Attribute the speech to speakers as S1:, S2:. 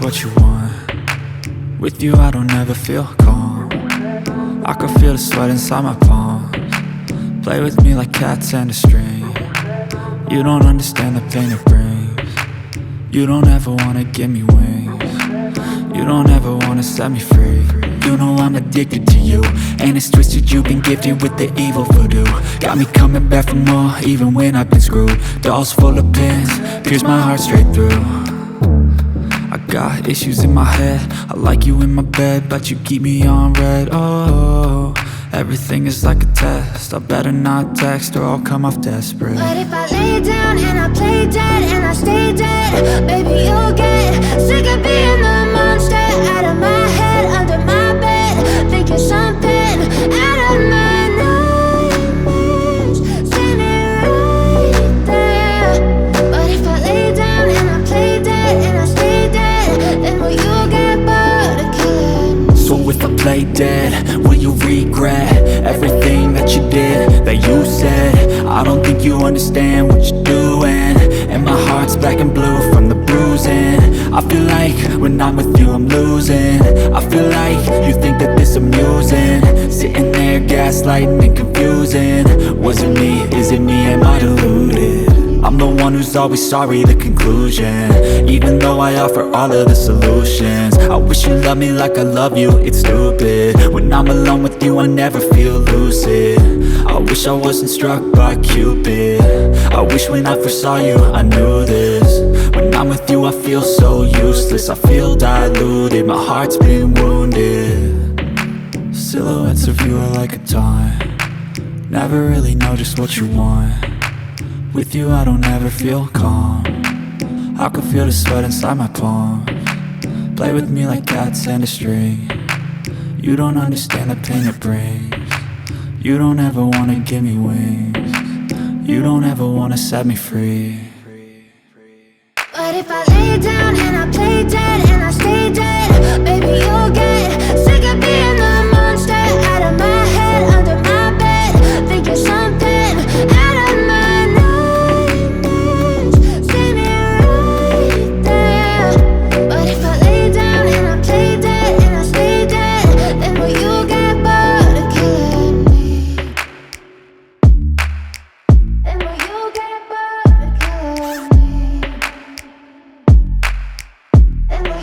S1: what you want. With you I don't ever feel calm. I can feel the sweat inside my palms. Play with me like cats and a string. You don't understand the pain it brings. You don't ever wanna give me wings. You don't ever wanna set me free. You know I'm addicted to you, and it's twisted, you've been gifted with the evil voodoo. Got me coming back for more, even when I've been screwed. Dolls full of pins, pierce my heart straight through. I got issues in my head, I like you in my bed, but you keep me on red. Oh, everything is like a test, I better not text or I'll come off desperate.
S2: But if I lay down and I play dead and I stay dead, baby you'll get sick of being the monster out of my head, under my bed, thinking something out of my nightmares, standing right there. But if I lay down and I play dead and I stay dead, then will you get bored of killing?
S1: So if I play dead, will you regret everything that you did, that you said? I don't think you understand what you're doing, and my heart's black and blue from the bruising. I feel like when I'm with you I'm losing. I feel like you think that this amusing, sitting there gaslighting and confusing. Was it me? Is it me? Am I deluded? I'm the one who's always sorry, the conclusion, even though I offer all of the solutions. I wish you loved me like I love you, it's stupid. When I'm alone with you I never feel lucid. I wish I wasn't struck by Cupid. I wish when I first saw you I knew this. When I'm with you I feel so useless, I feel diluted, my heart's been wounded. Silhouettes of you are like a taunt, never really know just what you want. With you I don't ever feel calm, I can feel the sweat inside my palms. Play with me like cats and a string. You don't understand the pain it brings. You don't ever wanna give me wings. You don't ever wanna set me free.
S2: But if I lay